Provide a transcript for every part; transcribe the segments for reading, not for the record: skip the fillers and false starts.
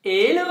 Hello,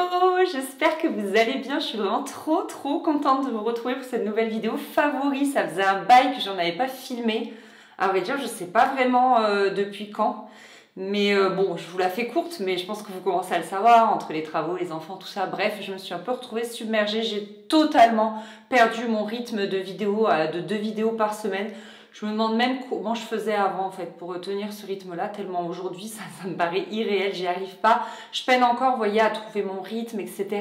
j'espère que vous allez bien, je suis vraiment trop contente de vous retrouver pour cette nouvelle vidéo favori. Ça faisait un bail que j'en avais pas filmé. À vrai dire, je sais pas vraiment depuis quand, mais bon, je vous la fais courte, mais je pense que vous commencez à le savoir, entre les travaux, les enfants, tout ça. Bref, je me suis un peu retrouvée submergée, j'ai totalement perdu mon rythme de vidéo, de 2 vidéos par semaine. Je me demande même comment je faisais avant en fait pour tenir ce rythme-là, tellement aujourd'hui ça me paraît irréel, j'y arrive pas. Je peine encore, vous voyez, à trouver mon rythme, etc.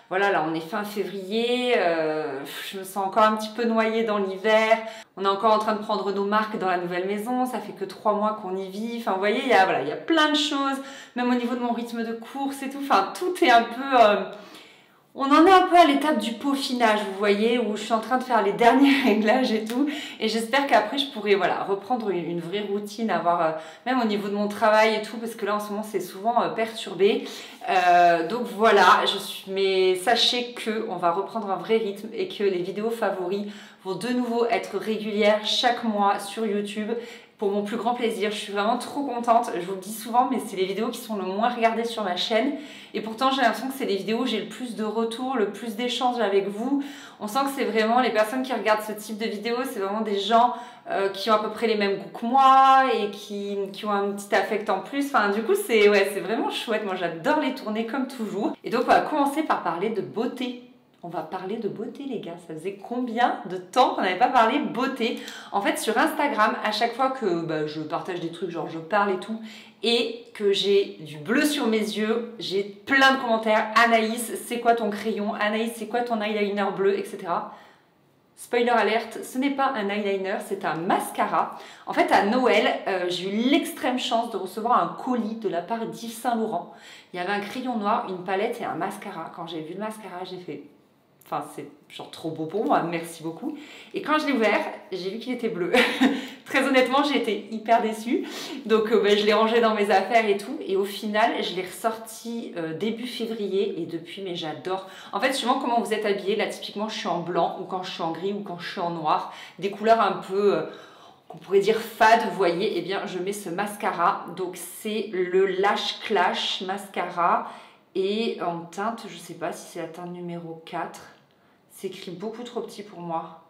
Voilà, là on est fin février, je me sens encore un petit peu noyée dans l'hiver. On est encore en train de prendre nos marques dans la nouvelle maison, ça fait que 3 mois qu'on y vit. Enfin vous voyez, il y a plein de choses, même au niveau de mon rythme de course et tout. Enfin tout est un peu... On en est un peu à l'étape du peaufinage, vous voyez, où je suis en train de faire les derniers réglages et tout. Et j'espère qu'après, je pourrai reprendre une vraie routine, avoir même au niveau de mon travail et tout, parce que là, en ce moment, c'est souvent perturbé. Donc voilà, mais sachez qu'on va reprendre un vrai rythme et que les vidéos favoris vont de nouveau être régulières chaque mois sur YouTube. Pour mon plus grand plaisir, je suis vraiment trop contente, je vous le dis souvent, mais c'est les vidéos qui sont le moins regardées sur ma chaîne. Et pourtant, j'ai l'impression que c'est les vidéos où j'ai le plus de retours, le plus d'échanges avec vous. On sent que c'est vraiment les personnes qui regardent ce type de vidéos, c'est vraiment des gens qui ont à peu près les mêmes goûts que moi et qui ont un petit affect en plus. Enfin, du coup, c'est vraiment chouette. Moi, j'adore les tourner comme toujours. Et donc, on va commencer par parler de beauté. On va parler de beauté les gars, ça faisait combien de temps qu'on n'avait pas parlé beauté? En fait sur Instagram, à chaque fois que je partage des trucs, genre je parle et tout, et que j'ai du bleu sur mes yeux, j'ai plein de commentaires. Anaïs, c'est quoi ton crayon? Anaïs, c'est quoi ton eyeliner bleu, etc. Spoiler alerte, ce n'est pas un eyeliner, c'est un mascara. En fait, à Noël, j'ai eu l'extrême chance de recevoir un colis de la part d'Yves Saint Laurent. Il y avait un crayon noir, une palette et un mascara. Quand j'ai vu le mascara, j'ai fait... Enfin, c'est genre trop beau pour moi, merci beaucoup. Et quand je l'ai ouvert, j'ai vu qu'il était bleu. Très honnêtement, j'ai été hyper déçue. Donc, je l'ai rangé dans mes affaires et tout. Et au final, je l'ai ressorti début février. Et depuis, mais j'adore. En fait, suivant comment vous êtes habillé, là, typiquement, je suis en blanc, ou quand je suis en gris, ou quand je suis en noir. Des couleurs un peu... qu'on pourrait dire fade, vous voyez. Eh bien, je mets ce mascara. Donc, c'est le Lash Clash Mascara. Et en teinte, je ne sais pas si c'est la teinte numéro 4. C'est écrit beaucoup trop petit pour moi.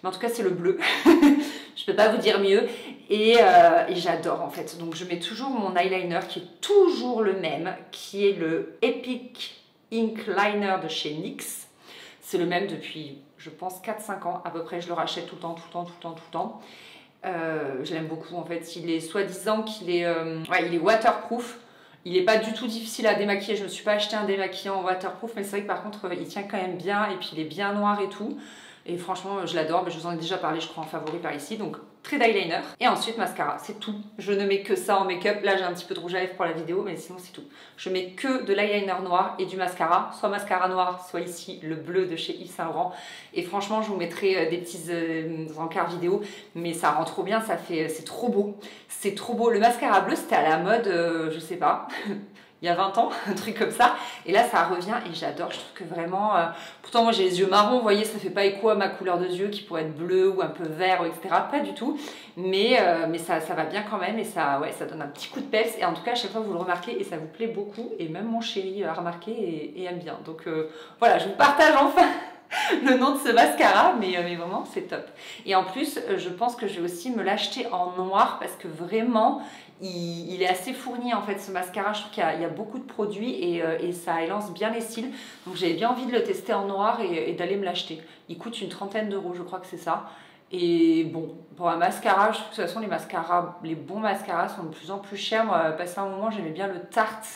Mais en tout cas, c'est le bleu. Je ne peux pas vous dire mieux. Et j'adore en fait. Donc, je mets toujours mon eyeliner qui est toujours le même, qui est le Epic Ink Liner de chez NYX. C'est le même depuis, je pense, 4-5 ans à peu près. Je le rachète tout le temps. Je l'aime beaucoup en fait. Il est soi-disant qu'il est, il est waterproof. Il n'est pas du tout difficile à démaquiller, je ne me suis pas acheté un démaquillant waterproof, mais c'est vrai que par contre il tient quand même bien et puis il est bien noir et tout. Et franchement je l'adore, mais je vous en ai déjà parlé je crois en favori par ici, donc trait d'eyeliner. Et ensuite mascara, c'est tout. Je ne mets que ça en make-up, là j'ai un petit peu de rouge à lèvres pour la vidéo, mais sinon c'est tout. Je mets que de l'eyeliner noir et du mascara, soit mascara noir, soit ici le bleu de chez Yves Saint Laurent. Et franchement je vous mettrai des petits encarts vidéo, mais ça rend trop bien, c'est trop beau. C'est trop beau. Le mascara bleu c'était à la mode, je sais pas... il y a 20 ans, un truc comme ça. Et là, ça revient et j'adore. Je trouve que vraiment... pourtant, moi, j'ai les yeux marrons. Vous voyez, ça fait pas écho à ma couleur de yeux qui pourrait être bleu ou un peu vert, etc. Pas du tout. Mais ça va bien quand même. Et ça donne un petit coup de peps. Et en tout cas, à chaque fois, vous le remarquez et ça vous plaît beaucoup. Et même mon chéri a remarqué et aime bien. Donc, voilà, je vous partage enfin... le nom de ce mascara, mais vraiment c'est top. Et en plus je pense que je vais aussi me l'acheter en noir parce que vraiment il est assez fourni en fait ce mascara. Je trouve qu'il y a beaucoup de produits et ça élance bien les cils, donc j'avais bien envie de le tester en noir et d'aller me l'acheter. Il coûte une 30aine d'euros, je crois que c'est ça. Et bon, pour un mascara, je trouve que de toute façon les bons mascaras sont de plus en plus chers. Moi, passé un moment j'aimais bien le Tarte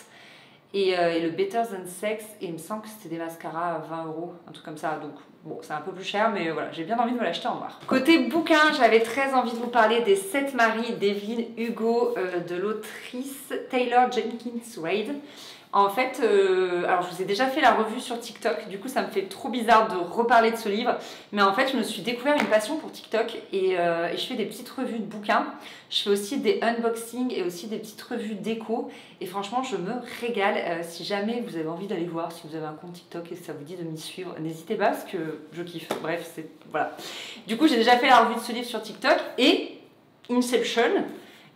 et le Better Than Sex, et il me semble que c'était des mascaras à 20 euros, un truc comme ça. Donc bon, c'est un peu plus cher, mais voilà, j'ai bien envie de me l'acheter en noir. Côté bouquin, j'avais très envie de vous parler des 7 maris d'Evelyn Hugo de l'autrice Taylor Jenkins Reid. En fait, alors je vous ai déjà fait la revue sur TikTok, du coup ça me fait trop bizarre de reparler de ce livre, mais en fait je me suis découvert une passion pour TikTok et je fais des petites revues de bouquins, je fais aussi des unboxings et aussi des petites revues déco, et franchement je me régale. Si jamais vous avez envie d'aller voir, si vous avez un compte TikTok et que ça vous dit de m'y suivre, n'hésitez pas parce que je kiffe, bref, c'est voilà. Du coup j'ai déjà fait la revue de ce livre sur TikTok et Inception,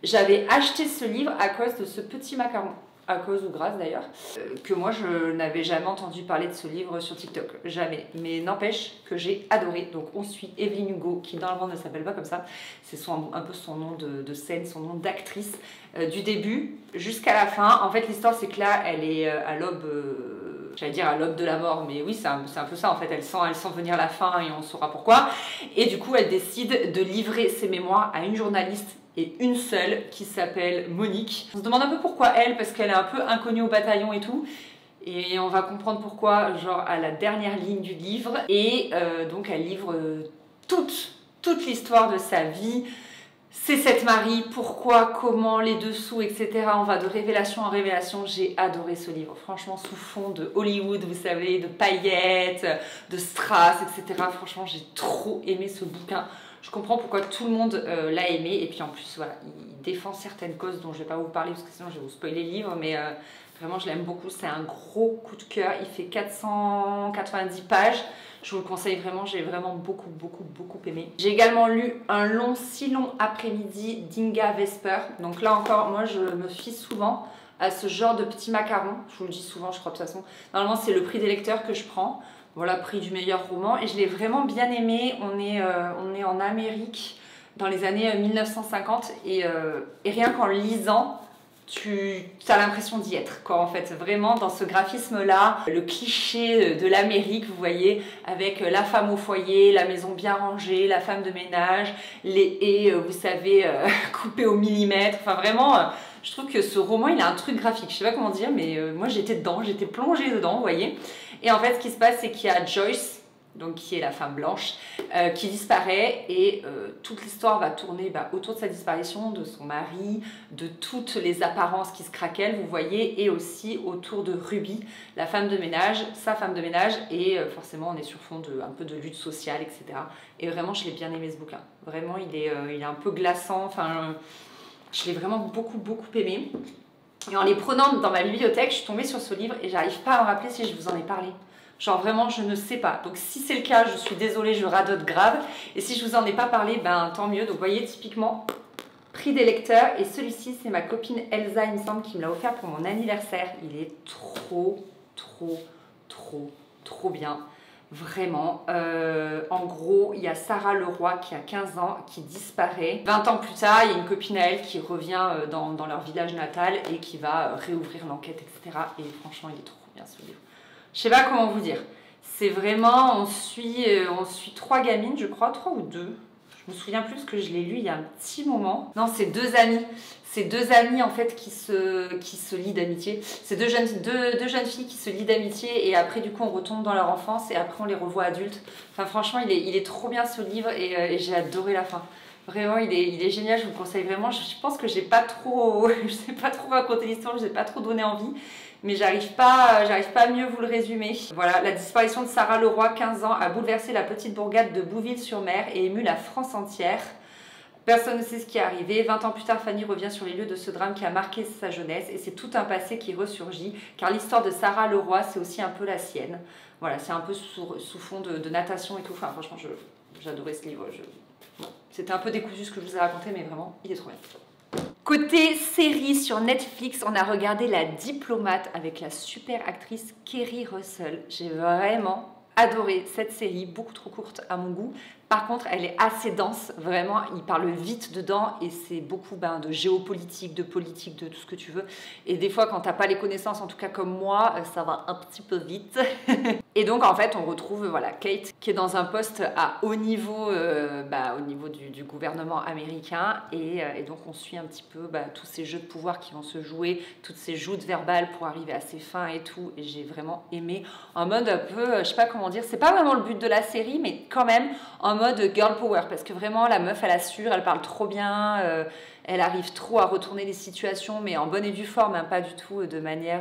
j'avais acheté ce livre à cause de ce petit macaron. à cause ou grâce d'ailleurs, que moi je n'avais jamais entendu parler de ce livre sur TikTok, jamais. Mais n'empêche que j'ai adoré. Donc on suit Evelyne Hugo, qui normalement ne s'appelle pas comme ça, c'est un peu son nom de scène, son nom d'actrice, du début jusqu'à la fin. En fait l'histoire c'est que là elle est à l'aube, j'allais dire à l'aube de la mort, mais oui c'est un peu ça en fait, elle sent venir la fin et on saura pourquoi. Et du coup elle décide de livrer ses mémoires à une journaliste, et une seule, qui s'appelle Monique. On se demande un peu pourquoi elle, parce qu'elle est un peu inconnue au bataillon et tout. Et on va comprendre pourquoi, genre à la dernière ligne du livre. Et donc elle livre toute l'histoire de sa vie. C'est cette Marie, pourquoi, comment, les dessous, etc. On va de révélation en révélation. J'ai adoré ce livre, franchement, sous fond de Hollywood, vous savez, de paillettes, de strass, etc. Franchement, j'ai trop aimé ce bouquin. Je comprends pourquoi tout le monde l'a aimé. Et puis en plus, voilà, il défend certaines causes dont je ne vais pas vous parler parce que sinon je vais vous spoiler le livre. Mais vraiment, je l'aime beaucoup. C'est un gros coup de cœur. Il fait 490 pages. Je vous le conseille vraiment. J'ai vraiment beaucoup aimé. J'ai également lu Un long, si long après-midi d'Inga Vesper. Donc là encore, moi, je me fie souvent à ce genre de petits macarons. Je vous le dis souvent, je crois, de toute façon. Normalement, c'est le prix des lecteurs que je prends. Voilà, prix du meilleur roman. Et je l'ai vraiment bien aimé. On est en Amérique dans les années 1950. Et rien qu'en le lisant, tu as l'impression d'y être, quoi, en fait. Vraiment, dans ce graphisme-là, le cliché de l'Amérique, vous voyez, avec la femme au foyer, la maison bien rangée, la femme de ménage, les haies, vous savez, coupées au millimètre. Enfin, vraiment, je trouve que ce roman, il a un truc graphique. Je sais pas comment dire, mais moi, j'étais dedans, j'étais plongée dedans, vous voyez. Et en fait, ce qui se passe, c'est qu'il y a Joyce, donc qui est la femme blanche, qui disparaît et toute l'histoire va tourner autour de sa disparition, de son mari, de toutes les apparences qui se craquellent, vous voyez, et aussi autour de Ruby, la femme de ménage, sa femme de ménage, et forcément on est sur fond un peu de lutte sociale, etc. Et vraiment, je l'ai bien aimé ce bouquin. Vraiment, il est un peu glaçant, enfin, je l'ai vraiment beaucoup aimé. Et en les prenant dans ma bibliothèque, je suis tombée sur ce livre et j'arrive pas à me rappeler si je vous en ai parlé. Genre vraiment, je ne sais pas. Donc si c'est le cas, je suis désolée, je radote grave. Et si je vous en ai pas parlé, ben tant mieux. Donc vous voyez, typiquement, prix des lecteurs. Et celui-ci, c'est ma copine Elsa, il me semble, qui me l'a offert pour mon anniversaire. Il est trop bien. Vraiment. En gros, il y a Sarah Leroy qui a 15 ans, qui disparaît. 20 ans plus tard, il y a une copine à elle qui revient dans leur village natal et qui va réouvrir l'enquête, etc. Et franchement, il est trop bien ce livre. Je sais pas comment vous dire. C'est vraiment, on suit 3 gamines, je crois, 3 ou 2. Je me souviens plus parce que je l'ai lu il y a un petit moment. Non, c'est 2 amies. C'est 2 amies en fait qui se lient d'amitié. C'est deux jeunes filles qui se lient d'amitié et après du coup on retombe dans leur enfance et après on les revoit adultes. Enfin franchement il est trop bien ce livre et j'ai adoré la fin. Vraiment il est génial, je vous le conseille vraiment. Je pense que j'ai pas trop, je sais pas trop raconter l'histoire, je n'ai pas trop donné envie. Mais j'arrive pas à mieux vous le résumer. Voilà, la disparition de Sarah Leroy, 15 ans, a bouleversé la petite bourgade de Bouville-sur-Mer et ému la France entière. Personne ne sait ce qui est arrivé. 20 ans plus tard, Fanny revient sur les lieux de ce drame qui a marqué sa jeunesse et c'est tout un passé qui ressurgit, car l'histoire de Sarah Leroy, c'est aussi un peu la sienne. Voilà, c'est un peu sous fond de natation et tout. Enfin, franchement, j'adorais ce livre. C'était un peu décousu ce que je vous ai raconté, mais vraiment, il est trop bien. Côté série sur Netflix, on a regardé La Diplomate avec la super actrice Kerry Russell. J'ai vraiment adoré cette série, beaucoup trop courte à mon goût. Par contre, elle est assez dense, vraiment, il parle vite dedans et c'est beaucoup de géopolitique, de politique, de tout ce que tu veux. Et des fois, quand t'as pas les connaissances, en tout cas comme moi, ça va un petit peu vite. Et donc, en fait, on retrouve voilà, Kate qui est dans un poste à haut niveau, au niveau du gouvernement américain. Et donc, on suit un petit peu tous ces jeux de pouvoir qui vont se jouer, toutes ces joutes verbales pour arriver à ses fins et tout. Et j'ai vraiment aimé, en mode un peu, je sais pas comment dire, c'est pas vraiment le but de la série, mais quand même en mode girl power, parce que vraiment la meuf elle assure, elle parle trop bien, elle arrive trop à retourner les situations, mais en bonne et due forme, hein, pas du tout de manière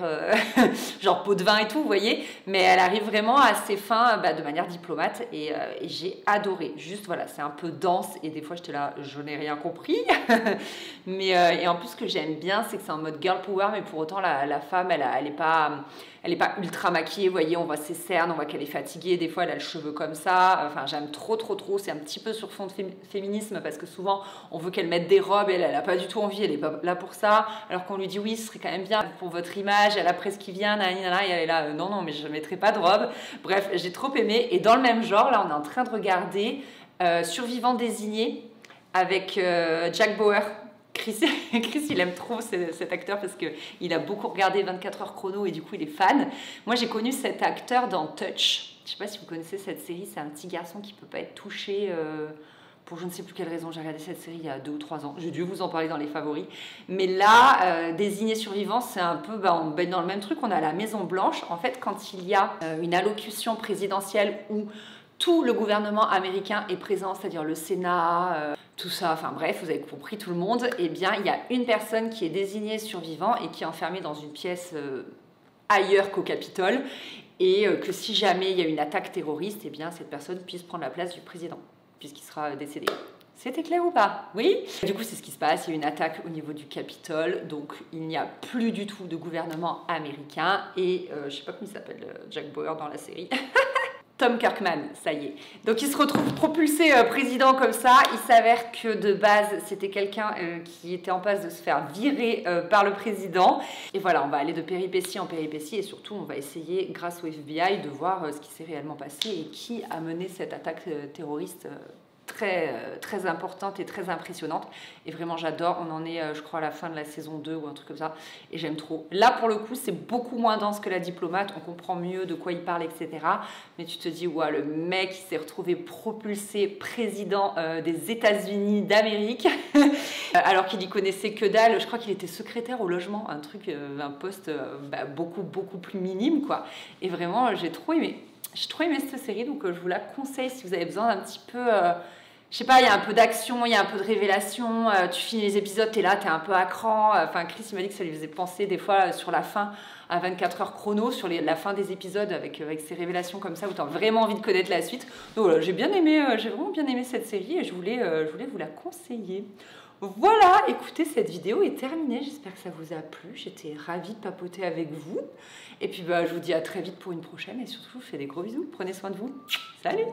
genre pot de vin et tout, vous voyez, mais elle arrive vraiment à ses fins de manière diplomate et j'ai adoré. Juste voilà, c'est un peu dense et des fois j'étais là, je n'ai rien compris, mais et en plus ce que j'aime bien, c'est que c'est en mode girl power, mais pour autant la femme elle elle est pas ultra maquillée, vous voyez, on voit ses cernes, on voit qu'elle est fatiguée, des fois elle a le cheveu comme ça, enfin j'aime trop, c'est un petit peu sur fond de féminisme parce que souvent on veut qu'elle mette des robes, elle a pas du tout envie, elle est pas là pour ça, alors qu'on lui dit oui, ce serait quand même bien pour votre image, elle a presque qui vient, nanana, et elle est là, non, mais je mettrai pas de robe. Bref, j'ai trop aimé, et dans le même genre, là on est en train de regarder Survivant désigné avec Jack Bauer. Chris, il aime trop cet acteur parce qu'il a beaucoup regardé 24 heures chrono et du coup il est fan. Moi j'ai connu cet acteur dans Touch. Je sais pas si vous connaissez cette série, c'est un petit garçon qui peut pas être touché pour je ne sais plus quelle raison. J'ai regardé cette série il y a 2 ou 3 ans. J'ai dû vous en parler dans les favoris. Mais là, Désigné survivant, c'est un peu, on baigne dans le même truc. On a la Maison Blanche. En fait, quand il y a une allocution présidentielle où tout le gouvernement américain est présent, c'est-à-dire le Sénat, tout ça, enfin bref, vous avez compris, tout le monde, eh bien, il y a une personne qui est désignée survivant et qui est enfermée dans une pièce ailleurs qu'au Capitole, et que si jamais il y a une attaque terroriste, eh bien, cette personne puisse prendre la place du président, puisqu'il sera décédé. C'était clair ou pas? Oui. Du coup, c'est ce qui se passe. Il y a une attaque au niveau du Capitole. Donc, il n'y a plus du tout de gouvernement américain. Et je sais pas comment il s'appelle, Jack Bauer dans la série. Tom Kirkman, ça y est. Donc il se retrouve propulsé président comme ça. Il s'avère que de base, c'était quelqu'un qui était en passe de se faire virer par le président. Et voilà, on va aller de péripétie en péripétie et surtout, on va essayer, grâce au FBI, de voir ce qui s'est réellement passé et qui a mené cette attaque terroriste très importante et très impressionnante. Et vraiment, j'adore. On en est, je crois, à la fin de la saison 2 ou un truc comme ça. Et j'aime trop. Là, pour le coup, c'est beaucoup moins dense que La Diplomate. On comprend mieux de quoi il parle, etc. Mais tu te dis, ouais, le mec, il s'est retrouvé propulsé président des États-Unis d'Amérique. Alors qu'il y connaissait que dalle. Je crois qu'il était secrétaire au logement. Un truc, un poste beaucoup plus minime, quoi. Et vraiment, j'ai trop aimé. J'ai trop aimé cette série, donc je vous la conseille si vous avez besoin d'un petit peu... je sais pas, il y a un peu d'action, il y a un peu de révélation, tu finis les épisodes, t'es là, t'es un peu à cran. Enfin, Chris, il m'a dit que ça lui faisait penser des fois sur la fin à 24 heures chrono, sur la fin des épisodes avec ces révélations comme ça où t'as vraiment envie de connaître la suite. Donc voilà, j'ai vraiment bien aimé cette série et je voulais vous la conseiller. Voilà, écoutez, cette vidéo est terminée. J'espère que ça vous a plu. J'étais ravie de papoter avec vous. Et puis, je vous dis à très vite pour une prochaine. Et surtout, je vous fais des gros bisous. Prenez soin de vous. Salut!